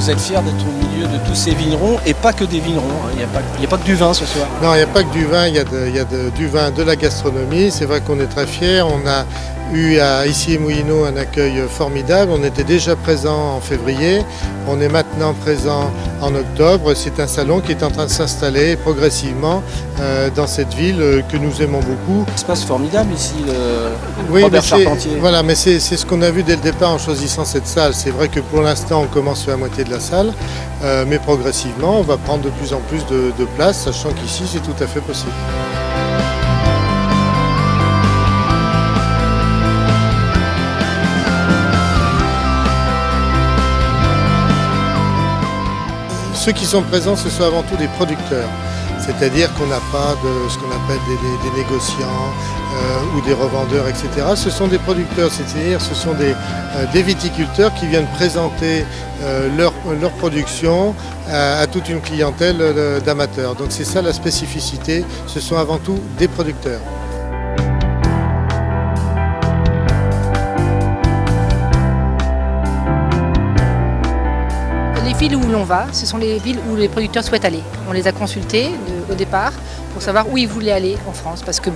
vous êtes fiers d'être au milieu de tous ces vignerons, et pas que des vignerons, hein. Il n'y a pas que du vin ce soir. Non, il n'y a pas que du vin, il y a du vin, de la gastronomie. C'est vrai qu'on est très fiers. On a eu à Issy-les-Moulineaux un accueil formidable. On était déjà présent en février. On est maintenant présent en octobre. C'est un salon qui est en train de s'installer progressivement dans cette ville que nous aimons beaucoup. Ça se passe formidable ici, oui, Robert Charpentier. Voilà, mais c'est ce qu'on a vu dès le départ en choisissant cette salle. C'est vrai que pour l'instant, on commence sur la moitié de la salle, mais progressivement, on va prendre de plus en plus de place, sachant qu'ici, c'est tout à fait possible. Ceux qui sont présents, ce sont avant tout des producteurs. C'est-à-dire qu'on n'a pas de ce qu'on appelle des négociants ou des revendeurs, etc. Ce sont des producteurs, c'est-à-dire ce sont des viticulteurs qui viennent présenter leur production à toute une clientèle d'amateurs. Donc c'est ça la spécificité, ce sont avant tout des producteurs. Les villes où l'on va, ce sont les villes où les producteurs souhaitent aller. On les a consultés au départ pour savoir où ils voulaient aller en France. Parce que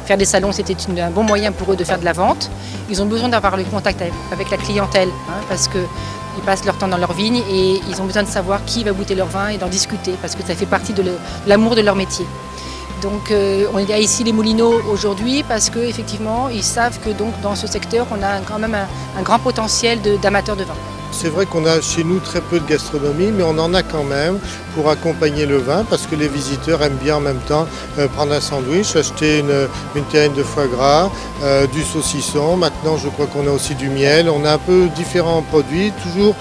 faire des salons, c'était un bon moyen pour eux de faire de la vente. Ils ont besoin d'avoir le contact avec la clientèle, hein, parce qu'ils passent leur temps dans leurs vignes et ils ont besoin de savoir qui va goûter leur vin et d'en discuter, parce que ça fait partie de l'amour de leur métier. Donc on est à Issy-les-Moulineaux aujourd'hui parce qu'effectivement, ils savent que dans ce secteur, on a quand même un grand potentiel d'amateurs de vin. C'est vrai qu'on a chez nous très peu de gastronomie, mais on en a quand même pour accompagner le vin, parce que les visiteurs aiment bien en même temps prendre un sandwich, acheter une terrine de foie gras, du saucisson. Maintenant, je crois qu'on a aussi du miel. On a un peu différents produits, toujours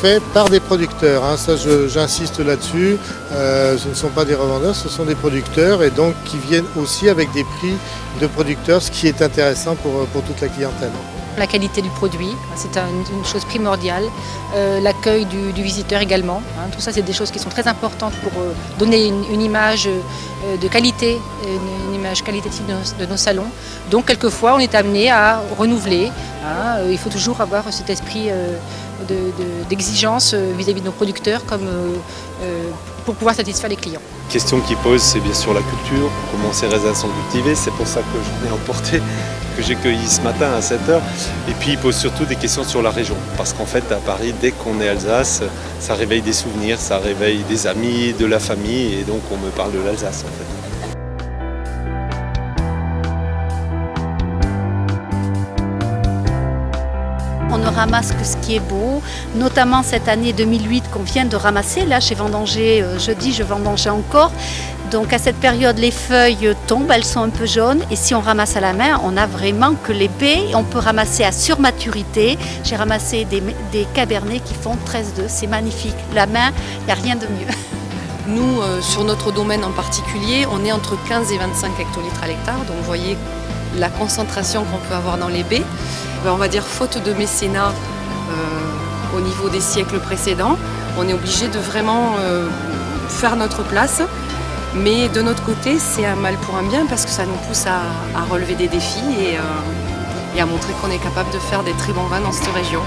faits par des producteurs, hein. Ça, j'insiste là-dessus. Ce ne sont pas des revendeurs, ce sont des producteurs, et donc qui viennent aussi avec des prix de producteurs, ce qui est intéressant pour toute la clientèle. La qualité du produit, c'est une chose primordiale. L'accueil du visiteur également. Hein. Tout ça, c'est des choses qui sont très importantes pour donner une image de qualité, une image qualitative de nos salons. Donc, quelquefois, on est amené à renouveler. Hein. Il faut toujours avoir cet esprit d'exigence vis-à-vis de nos producteurs pour pouvoir satisfaire les clients. La question qui pose, c'est bien sûr la culture, comment ces raisins sont cultivés. C'est pour ça que j'en ai emporté, que j'ai cueilli ce matin à 7 h. Et puis il pose surtout des questions sur la région. Parce qu'en fait, à Paris, dès qu'on est Alsace, ça réveille des souvenirs, ça réveille des amis, de la famille. Et donc on me parle de l'Alsace en fait. On ne ramasse que ce qui est beau, notamment cette année 2008 qu'on vient de ramasser. Là, chez Vendangé, jeudi, je vendangeais encore. Donc à cette période, les feuilles tombent, elles sont un peu jaunes. Et si on ramasse à la main, on n'a vraiment que les baies. On peut ramasser à surmaturité. J'ai ramassé des cabernets qui font 13,2. C'est magnifique. La main, il n'y a rien de mieux. Nous, sur notre domaine en particulier, on est entre 15 et 25 hectolitres à l'hectare. Donc vous voyez la concentration qu'on peut avoir dans les baies. On va dire faute de mécénat au niveau des siècles précédents, on est obligé de vraiment faire notre place. Mais de notre côté, c'est un mal pour un bien parce que ça nous pousse à relever des défis et à montrer qu'on est capable de faire des très bons vins dans cette région.